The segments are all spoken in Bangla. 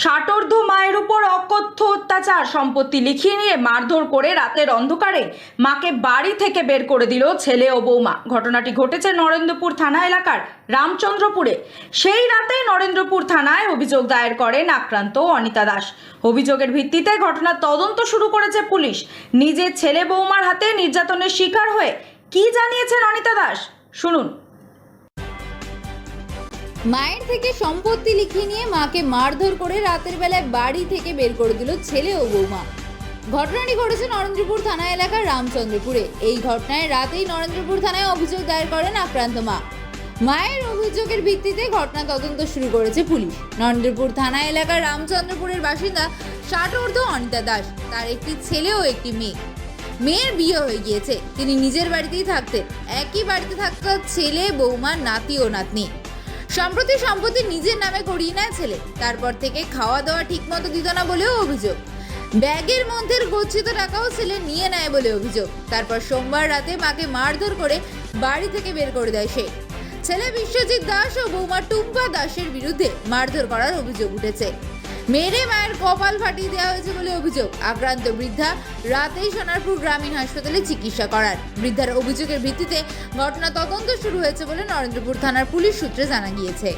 ষাটোর্ধ্ব মায়ের উপর অকথ্য অত্যাচার, সম্পত্তি লিখিয়ে নিয়ে মারধর করে রাতের অন্ধকারে মাকে বাড়ি থেকে বের করে দিল ছেলে ও বৌমা। ঘটনাটি ঘটেছে নরেন্দ্রপুর থানা এলাকার রামচন্দ্রপুরে। সেই রাতে নরেন্দ্রপুর থানায় অভিযোগ দায়ের করেন আক্রান্ত অনিতা দাস। অভিযোগের ভিত্তিতে ঘটনার তদন্ত শুরু করেছে পুলিশ। নিজের ছেলে বৌমার হাতে নির্যাতনের শিকার হয়ে কি জানিয়েছেন অনিতা দাস, শুনুন। মায়ের থেকে সম্পত্তি লিখিয়ে নিয়ে মাকে মারধর করে রাতের বেলায় বাড়ি থেকে বের করে দিল ছেলে ও বৌমা। ঘটনাটি ঘটেছে নরেন্দ্রপুর থানা এলাকার রামচন্দ্রপুরে। এই ঘটনায় রাতেই নরেন্দ্রপুর থানায় অভিযোগ দায়ের করেন আক্রান্ত মা। মায়ের অভিযোগের ভিত্তিতে ঘটনা তদন্ত শুরু করেছে পুলিশ। নরেন্দ্রপুর থানা এলাকার রামচন্দ্রপুরের বাসিন্দা ষাটোর্ধ্ব অনিতা দাস। তার একটি ছেলে ও একটি মেয়ে। মেয়ের বিয়ে হয়ে গিয়েছে, তিনি নিজের বাড়িতেই থাকতেন। একই বাড়িতে থাকা ছেলে, বৌমা, নাতি ও নাতনি। সম্প্রতি সম্পত্তি নিজের নামে করিয়ে নেয় ছেলে। তারপর থেকে খাওয়া দাওয়া ঠিকমতো দিত না বলেও অভিযোগ। ব্যাগের মধ্যে গচ্ছিত টাকাও ছেলে নিয়ে নেয় বলে অভিযোগ। তারপর সোমবার রাতে মাকে মারধর করে বাড়ি থেকে বের করে দেয় সে। ছেলে বিশ্বজিৎ দাস ও বৌমা টুম্পা দাসের বিরুদ্ধে মারধর করার অভিযোগ উঠেছে। মেরে মায়ের কপাল ফাটিয়ে দেওয়া হয়েছে বলে অভিযোগ। আক্রান্ত বৃদ্ধা রাতেই সোনারপুর গ্রামীণ হাসপাতালে চিকিৎসা করান। বৃদ্ধার অভিযোগের ভিত্তিতে ঘটনা তদন্ত শুরু হয়েছে বলে নরেন্দ্রপুর থানার পুলিশ সূত্রে জানা গিয়েছে।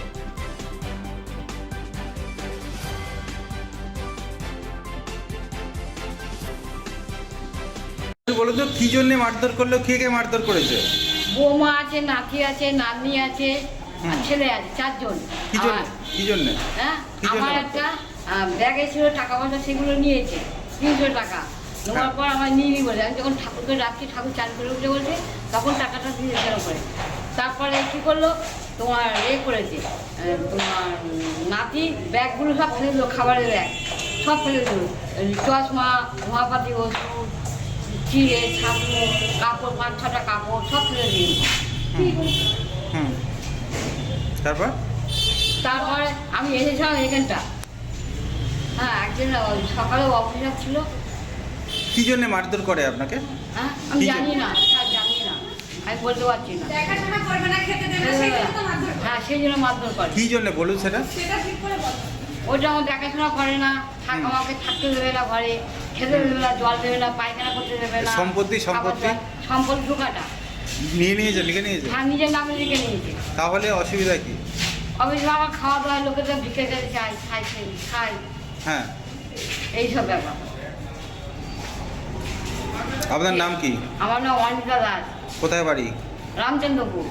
বলো তো কি জন্য মারধর করলো, কে কে মারধর করেছে? বৌমা আছে, নাতি আছে, নাতনি আছে, আর ছেলে আছে, চারজন। কি জন্য? হ্যাঁ, আমার একটা ব্যাগে ছিল টাকা পয়সা, সেগুলো নিয়েছে 300 টাকা। নেওয়ার পর আমার নিয়ে বলে, আমি যখন ঠাকুরকে রাখছি, ঠাকুর চান করে উঠে বলছে, তখন টাকাটা দিয়ে কেন করে। তারপরে কী করলো, তোমার করেছে, তোমার নাতি ব্যাগগুলো সব ফেলে দিল, খাবারের ব্যাগ সব ফেলে দিল, চশমা, মহাপাতি ওষুধ, চিড়ে, ছাতু, কাপড়, 5-6টা কাপড় সব ফেলে দিল। তারপরে আমি এসেছিলাম এখানটা। হ্যাঁ, একদিন সকালে অফিসার ছিল। কি জন্য মারধর করে আপনাকে? হ্যাঁ, আমি জানি না, জানি না, আমি বলতে পারছি না। হ্যাঁ, সেই জন্য মারধর করে। কি জন্য বলুন সেটা? ওইটা আমার দেখাশোনা করে না, আমাকে থাকতে দেবে না ঘরে, খেতে দেবে না, জল দেবে না, পায়খানা করতে দেবে না। সম্পত্তি ঢোকাটা নিয়ে নিয়েছে, লিখে নিয়েছে? হ্যাঁ, নিজের নামে লিখে নিয়েছে। তাহলে অসুবিধা কি? অবশ্যই আমার খাওয়া দাওয়া লোকেদের ভিক্ষে করে খাই। হ্যাঁ, এইসব ব্যাপার। আপনার নাম কি? আমার নাম অনিতা দাস। কোথায় বাড়ি? রামচন্দ্রপুর।